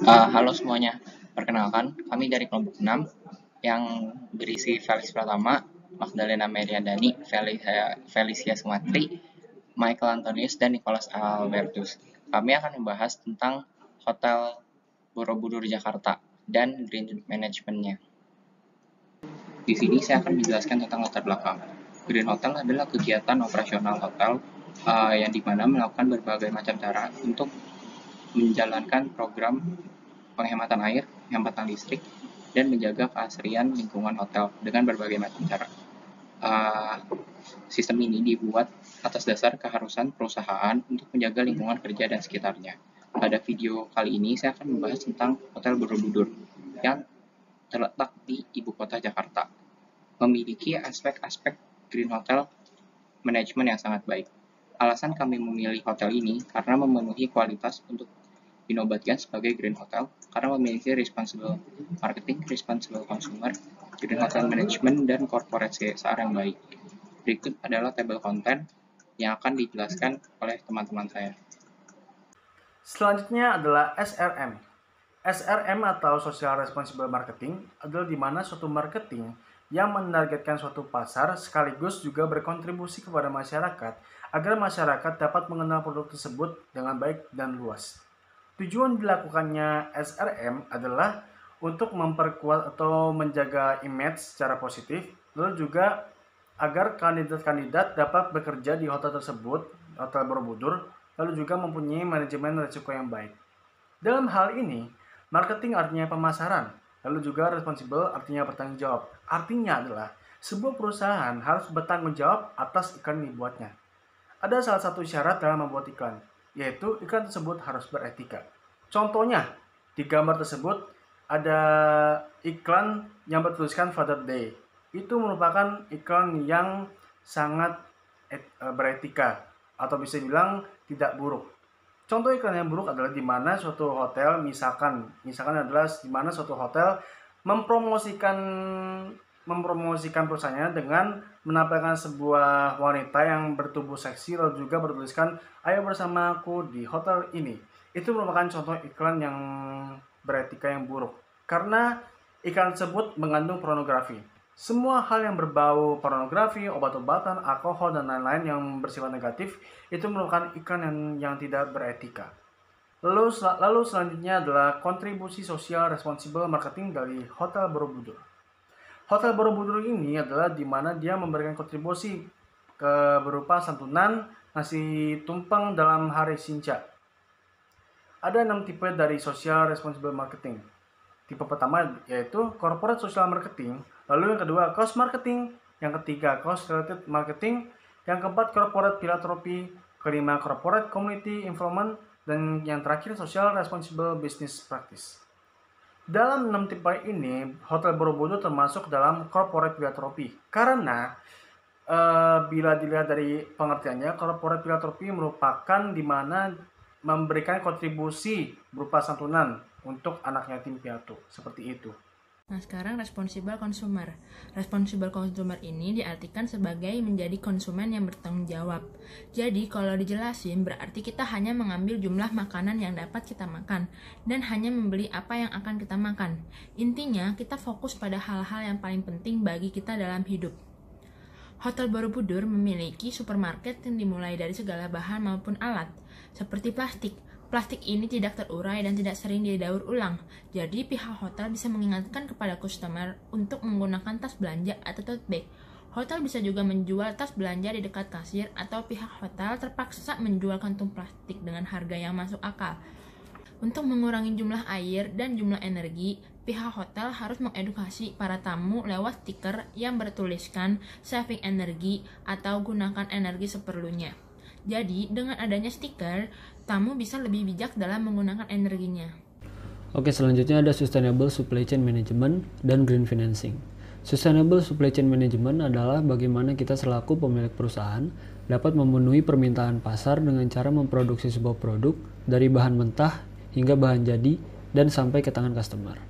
Halo semuanya, perkenalkan kami dari kelompok 6 yang berisi Felix Pratama, Magdalena Meriandani, Felicia Sumatri, Michael Antonius, dan Nicholas Albertus. Kami akan membahas tentang Hotel Borobudur Jakarta dan Green Management-nya. Di sini saya akan menjelaskan tentang latar belakang. Green Hotel adalah kegiatan operasional hotel yang dimana melakukan berbagai macam cara untuk menjalankan program penghematan air, penghematan listrik, dan menjaga keasrian lingkungan hotel dengan berbagai macam cara. Uh, Sistem ini dibuat atas dasar keharusan perusahaan untuk menjaga lingkungan kerja dan sekitarnya. Pada video kali ini saya akan membahas tentang Hotel Borobudur yang terletak di ibu kota Jakarta. Memiliki aspek-aspek Green Hotel manajemen yang sangat baik. Alasan kami memilih hotel ini karena memenuhi kualitas untuk dinobatkan sebagai Green Hotel karena memiliki responsible marketing, responsible consumer, Green Hotel management, dan corporate CSR yang baik. Berikut adalah tabel konten yang akan dijelaskan oleh teman-teman saya. Selanjutnya adalah SRM. SRM atau Social Responsible Marketing adalah di mana suatu marketing yang menargetkan suatu pasar sekaligus juga berkontribusi kepada masyarakat agar masyarakat dapat mengenal produk tersebut dengan baik dan luas. Tujuan dilakukannya SRM adalah untuk memperkuat atau menjaga image secara positif, lalu juga agar kandidat-kandidat dapat bekerja di hotel tersebut, Hotel Borobudur, lalu juga mempunyai manajemen risiko yang baik. Dalam hal ini, marketing artinya pemasaran, lalu juga responsible artinya bertanggung jawab. Artinya adalah sebuah perusahaan harus bertanggung jawab atas iklan yang dibuatnya. Ada salah satu syarat dalam membuat iklan, yaitu iklan tersebut harus beretika. Contohnya, di gambar tersebut ada iklan yang bertuliskan Father Day. Itu merupakan iklan yang sangat beretika, atau bisa dibilang tidak buruk. Contoh iklan yang buruk adalah di mana suatu hotel, misalkan adalah di mana suatu hotel mempromosikan perusahaannya dengan menampilkan sebuah wanita yang bertubuh seksi lalu juga bertuliskan ayo bersamaku di hotel ini. Itu merupakan contoh iklan yang beretika yang buruk karena iklan tersebut mengandung pornografi. Semua hal yang berbau pornografi, obat-obatan, alkohol, dan lain-lain yang bersifat negatif itu merupakan iklan yang tidak beretika. Lalu selanjutnya adalah kontribusi sosial responsible marketing dari Hotel Borobudur. Hotel Borobudur ini adalah di mana dia memberikan kontribusi berupa santunan, nasi tumpeng dalam hari Sinca. Ada 6 tipe dari social responsible marketing. Tipe pertama yaitu corporate social marketing, lalu yang kedua cost marketing, yang ketiga cost related marketing, yang keempat corporate philanthropy, kelima corporate community involvement, dan yang terakhir social responsible business practice. Dalam 6 tipe ini, Hotel Borobudur termasuk dalam corporate philanthropy karena bila dilihat dari pengertiannya, corporate philanthropy merupakan di mana memberikan kontribusi berupa santunan untuk anak yatim piatu, seperti itu. Nah, sekarang responsible consumer. Responsible consumer ini diartikan sebagai menjadi konsumen yang bertanggung jawab. Jadi, kalau dijelasin berarti kita hanya mengambil jumlah makanan yang dapat kita makan dan hanya membeli apa yang akan kita makan. Intinya, kita fokus pada hal-hal yang paling penting bagi kita dalam hidup. Hotel Borobudur memiliki supermarket yang dimulai dari segala bahan maupun alat, seperti plastik. Plastik ini tidak terurai dan tidak sering didaur ulang, jadi pihak hotel bisa mengingatkan kepada customer untuk menggunakan tas belanja atau tote bag. Hotel bisa juga menjual tas belanja di dekat kasir atau pihak hotel terpaksa menjual kantung plastik dengan harga yang masuk akal. Untuk mengurangi jumlah air dan jumlah energi, pihak hotel harus mengedukasi para tamu lewat stiker yang bertuliskan saving energi atau gunakan energi seperlunya. Jadi, dengan adanya stiker, tamu bisa lebih bijak dalam menggunakan energinya. Oke, selanjutnya ada Sustainable Supply Chain Management dan Green Financing. Sustainable Supply Chain Management adalah bagaimana kita selaku pemilik perusahaan dapat memenuhi permintaan pasar dengan cara memproduksi sebuah produk dari bahan mentah hingga bahan jadi dan sampai ke tangan customer.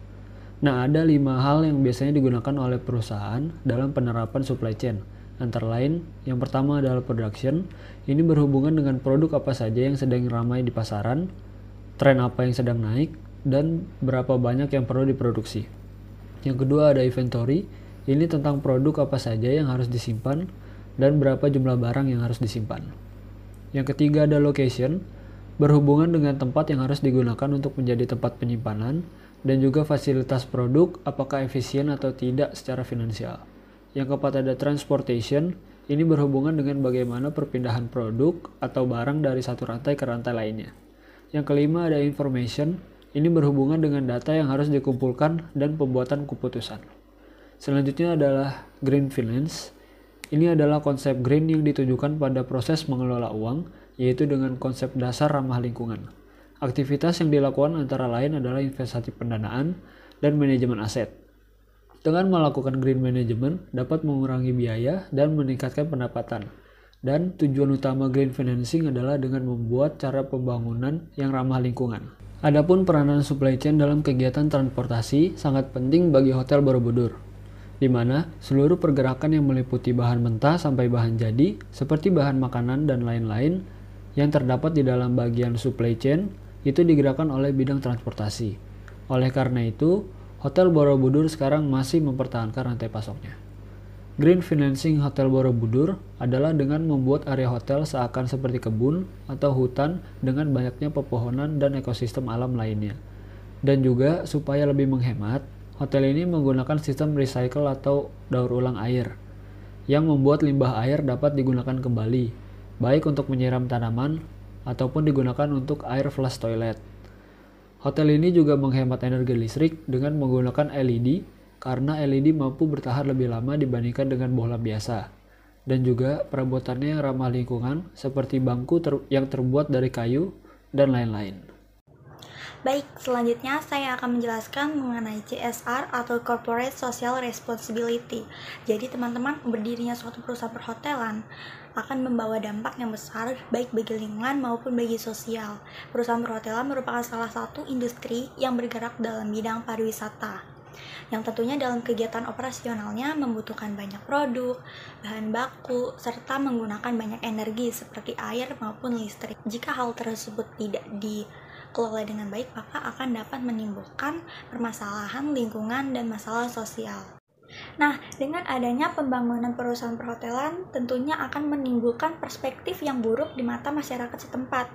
Nah, ada 5 hal yang biasanya digunakan oleh perusahaan dalam penerapan supply chain. Antara lain, yang pertama adalah production. Ini berhubungan dengan produk apa saja yang sedang ramai di pasaran, tren apa yang sedang naik, dan berapa banyak yang perlu diproduksi. Yang kedua ada inventory, ini tentang produk apa saja yang harus disimpan dan berapa jumlah barang yang harus disimpan. Yang ketiga ada location, berhubungan dengan tempat yang harus digunakan untuk menjadi tempat penyimpanan dan juga fasilitas produk apakah efisien atau tidak secara finansial. Yang keempat ada transportation, ini berhubungan dengan bagaimana perpindahan produk atau barang dari satu rantai ke rantai lainnya. Yang kelima ada information, ini berhubungan dengan data yang harus dikumpulkan dan pembuatan keputusan. Selanjutnya adalah green finance. Ini adalah konsep green yang ditujukan pada proses mengelola uang, yaitu dengan konsep dasar ramah lingkungan. Aktivitas yang dilakukan antara lain adalah investasi pendanaan dan manajemen aset. Dengan melakukan green management dapat mengurangi biaya dan meningkatkan pendapatan. Dan tujuan utama green financing adalah dengan membuat cara pembangunan yang ramah lingkungan. Adapun peranan supply chain dalam kegiatan transportasi sangat penting bagi Hotel Borobudur, di mana seluruh pergerakan yang meliputi bahan mentah sampai bahan jadi, seperti bahan makanan dan lain-lain, yang terdapat di dalam bagian supply chain, itu digerakkan oleh bidang transportasi. Oleh karena itu, Hotel Borobudur sekarang masih mempertahankan rantai pasoknya. Green financing Hotel Borobudur adalah dengan membuat area hotel seakan seperti kebun atau hutan dengan banyaknya pepohonan dan ekosistem alam lainnya. Dan juga supaya lebih menghemat, hotel ini menggunakan sistem recycle atau daur ulang air, yang membuat limbah air dapat digunakan kembali, baik untuk menyiram tanaman ataupun digunakan untuk air flush toilet. Hotel ini juga menghemat energi listrik dengan menggunakan LED, karena LED mampu bertahan lebih lama dibandingkan dengan bohlam biasa. Dan juga perabotannya yang ramah lingkungan seperti bangku yang terbuat dari kayu dan lain-lain. Baik, selanjutnya saya akan menjelaskan mengenai CSR atau Corporate Social Responsibility. Jadi teman-teman, berdirinya suatu perusahaan perhotelan akan membawa dampak yang besar baik bagi lingkungan maupun bagi sosial. Perusahaan perhotelan merupakan salah satu industri yang bergerak dalam bidang pariwisata, yang tentunya dalam kegiatan operasionalnya membutuhkan banyak produk, bahan baku, serta menggunakan banyak energi seperti air maupun listrik. Jika hal tersebut tidak dikelola dengan baik, maka akan dapat menimbulkan permasalahan lingkungan dan masalah sosial. Nah, dengan adanya pembangunan perusahaan perhotelan tentunya akan menimbulkan perspektif yang buruk di mata masyarakat setempat.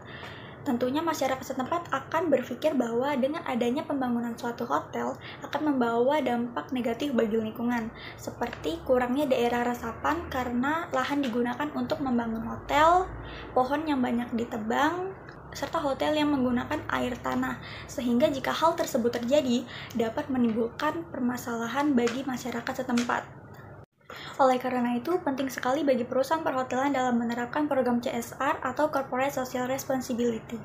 Tentunya masyarakat setempat akan berpikir bahwa dengan adanya pembangunan suatu hotel akan membawa dampak negatif bagi lingkungan, seperti kurangnya daerah resapan karena lahan digunakan untuk membangun hotel, pohon yang banyak ditebang, serta hotel yang menggunakan air tanah, sehingga jika hal tersebut terjadi dapat menimbulkan permasalahan bagi masyarakat setempat. Oleh karena itu, penting sekali bagi perusahaan perhotelan dalam menerapkan program CSR atau Corporate Social Responsibility.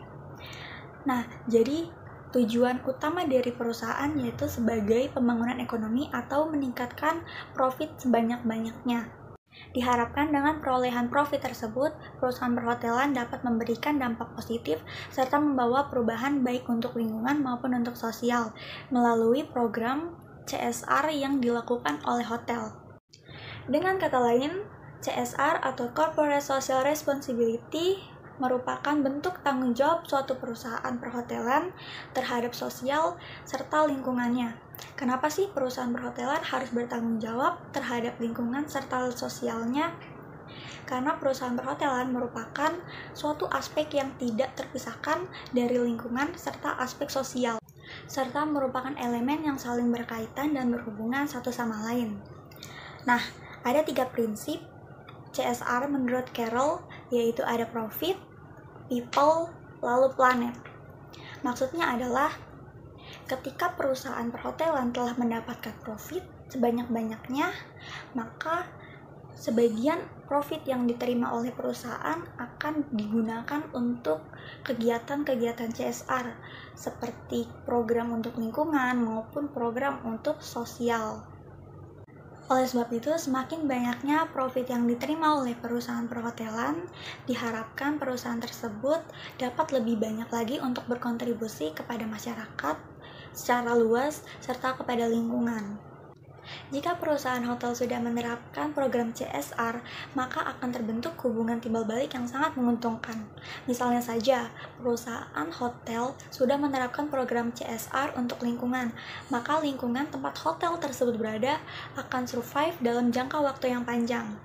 Nah, jadi tujuan utama dari perusahaan yaitu sebagai pembangunan ekonomi atau meningkatkan profit sebanyak-banyaknya. Diharapkan dengan perolehan profit tersebut, perusahaan perhotelan dapat memberikan dampak positif serta membawa perubahan baik untuk lingkungan maupun untuk sosial melalui program CSR yang dilakukan oleh hotel. Dengan kata lain, CSR atau Corporate Social Responsibility merupakan bentuk tanggung jawab suatu perusahaan perhotelan terhadap sosial serta lingkungannya. Kenapa sih perusahaan perhotelan harus bertanggung jawab terhadap lingkungan serta sosialnya? Karena perusahaan perhotelan merupakan suatu aspek yang tidak terpisahkan dari lingkungan serta aspek sosial, serta merupakan elemen yang saling berkaitan dan berhubungan satu sama lain. Nah, ada 3 prinsip CSR menurut Carroll, yaitu ada profit, people, lalu planet. Maksudnya adalah ketika perusahaan perhotelan telah mendapatkan profit sebanyak-banyaknya, maka sebagian profit yang diterima oleh perusahaan akan digunakan untuk kegiatan-kegiatan CSR seperti program untuk lingkungan maupun program untuk sosial. Oleh sebab itu, semakin banyaknya profit yang diterima oleh perusahaan perhotelan, diharapkan perusahaan tersebut dapat lebih banyak lagi untuk berkontribusi kepada masyarakat secara luas serta kepada lingkungan. Jika perusahaan hotel sudah menerapkan program CSR, maka akan terbentuk hubungan timbal balik yang sangat menguntungkan. Misalnya saja, perusahaan hotel sudah menerapkan program CSR untuk lingkungan, maka lingkungan tempat hotel tersebut berada akan survive dalam jangka waktu yang panjang.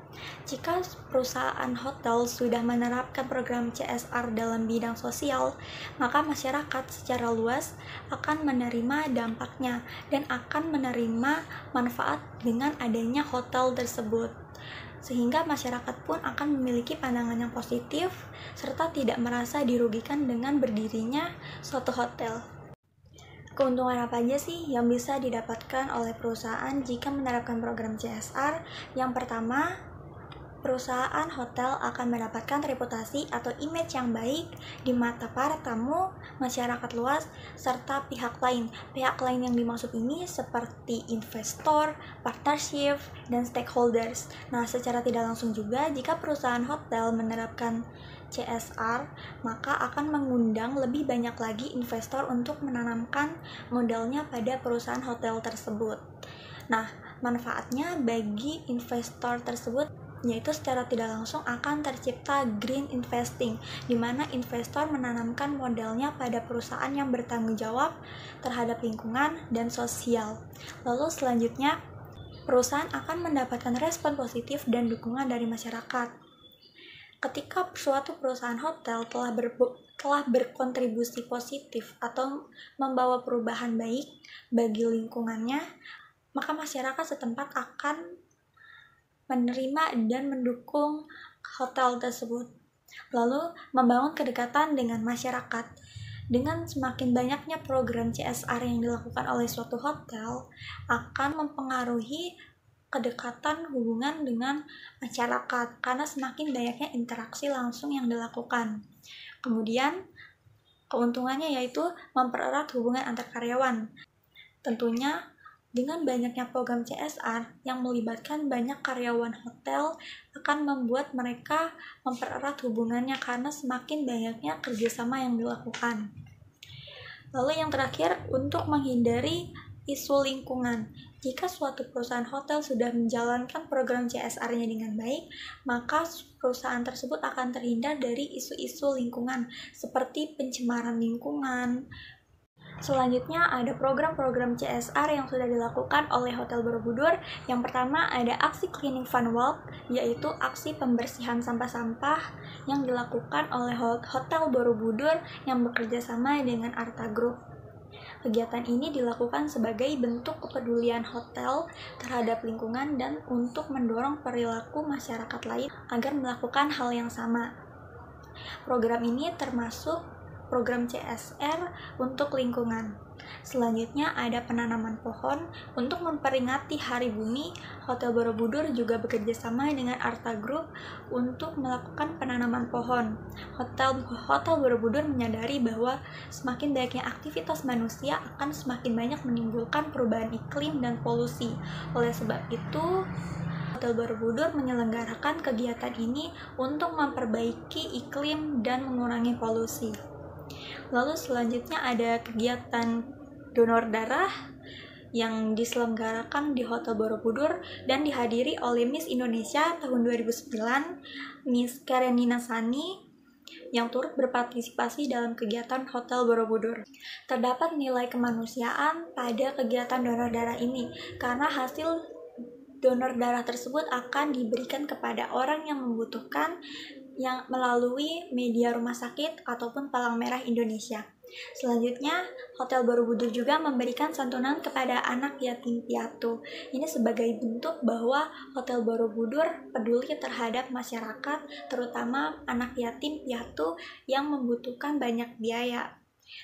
Jika perusahaan hotel sudah menerapkan program CSR dalam bidang sosial, maka masyarakat secara luas akan menerima dampaknya dan akan menerima manfaat dengan adanya hotel tersebut. Sehingga masyarakat pun akan memiliki pandangan yang positif serta tidak merasa dirugikan dengan berdirinya suatu hotel. Keuntungan apa aja sih yang bisa didapatkan oleh perusahaan jika menerapkan program CSR? Yang pertama, perusahaan hotel akan mendapatkan reputasi atau image yang baik di mata para tamu, masyarakat luas, serta pihak lain. Pihak lain yang dimaksud ini seperti investor, partnership, dan stakeholders. Nah, secara tidak langsung juga, jika perusahaan hotel menerapkan CSR, maka akan mengundang lebih banyak lagi investor untuk menanamkan modalnya pada perusahaan hotel tersebut. Nah, manfaatnya bagi investor tersebut yaitu secara tidak langsung akan tercipta green investing, di mana investor menanamkan modalnya pada perusahaan yang bertanggung jawab terhadap lingkungan dan sosial. Lalu selanjutnya, perusahaan akan mendapatkan respon positif dan dukungan dari masyarakat. Ketika suatu perusahaan hotel telah berkontribusi positif atau membawa perubahan baik bagi lingkungannya, maka masyarakat setempat akan menerima dan mendukung hotel tersebut. Lalu, membangun kedekatan dengan masyarakat. Dengan semakin banyaknya program CSR yang dilakukan oleh suatu hotel, akan mempengaruhi kedekatan hubungan dengan masyarakat, karena semakin banyaknya interaksi langsung yang dilakukan. Kemudian, keuntungannya yaitu mempererat hubungan antar karyawan. Tentunya, dengan banyaknya program CSR yang melibatkan banyak karyawan hotel akan membuat mereka mempererat hubungannya karena semakin banyaknya kerjasama yang dilakukan. Lalu yang terakhir, untuk menghindari isu lingkungan. Jika suatu perusahaan hotel sudah menjalankan program CSR-nya dengan baik, maka perusahaan tersebut akan terhindar dari isu-isu lingkungan seperti pencemaran lingkungan. Selanjutnya ada program-program CSR yang sudah dilakukan oleh Hotel Borobudur. Yang pertama ada aksi Cleaning Fun Walk, yaitu aksi pembersihan sampah-sampah yang dilakukan oleh Hotel Borobudur yang bekerja sama dengan Arta Group. Kegiatan ini dilakukan sebagai bentuk kepedulian hotel terhadap lingkungan dan untuk mendorong perilaku masyarakat lain agar melakukan hal yang sama. Program ini termasuk program CSR untuk lingkungan. Selanjutnya ada penanaman pohon. Untuk memperingati Hari Bumi, Hotel Borobudur juga bekerja sama dengan Arta Group untuk melakukan penanaman pohon. Hotel Borobudur menyadari bahwa semakin banyaknya aktivitas manusia akan semakin banyak menimbulkan perubahan iklim dan polusi. Oleh sebab itu, Hotel Borobudur menyelenggarakan kegiatan ini untuk memperbaiki iklim dan mengurangi polusi. Lalu selanjutnya ada kegiatan donor darah yang diselenggarakan di Hotel Borobudur dan dihadiri oleh Miss Indonesia tahun 2009, Miss Karenina Sani, yang turut berpartisipasi dalam kegiatan Hotel Borobudur. Terdapat nilai kemanusiaan pada kegiatan donor darah ini, karena hasil donor darah tersebut akan diberikan kepada orang yang membutuhkan yang melalui media rumah sakit ataupun Palang Merah Indonesia. Selanjutnya, Hotel Borobudur juga memberikan santunan kepada anak yatim piatu. Ini sebagai bentuk bahwa Hotel Borobudur peduli terhadap masyarakat, terutama anak yatim piatu yang membutuhkan banyak biaya.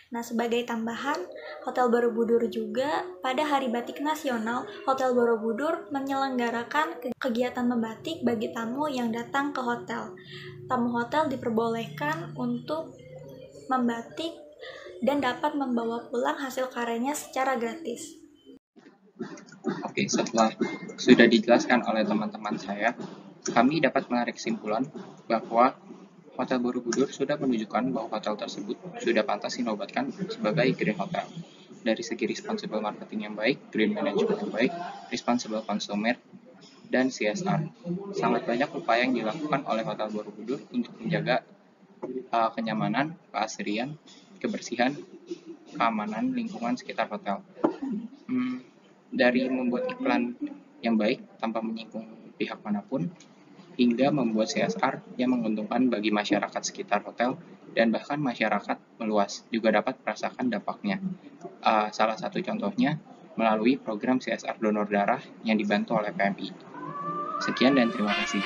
Nah, sebagai tambahan, Hotel Borobudur juga pada Hari Batik Nasional, Hotel Borobudur menyelenggarakan kegiatan membatik bagi tamu yang datang ke hotel. Tamu hotel diperbolehkan untuk membatik dan dapat membawa pulang hasil karyanya secara gratis. Oke, setelah sudah dijelaskan oleh teman-teman saya, kami dapat menarik kesimpulan bahwa Hotel Borobudur sudah menunjukkan bahwa hotel tersebut sudah pantas dinobatkan sebagai Green Hotel. dari segi responsible marketing yang baik, green management yang baik, responsible consumer, dan CSR. Sangat banyak upaya yang dilakukan oleh Hotel Borobudur untuk menjaga kenyamanan, keasrian, kebersihan, keamanan lingkungan sekitar hotel. Dari membuat iklan yang baik tanpa menyinggung pihak manapun, hingga membuat CSR yang menguntungkan bagi masyarakat sekitar hotel dan bahkan masyarakat meluas juga dapat merasakan dampaknya. Salah satu contohnya melalui program CSR donor darah yang dibantu oleh PMI. Sekian dan terima kasih.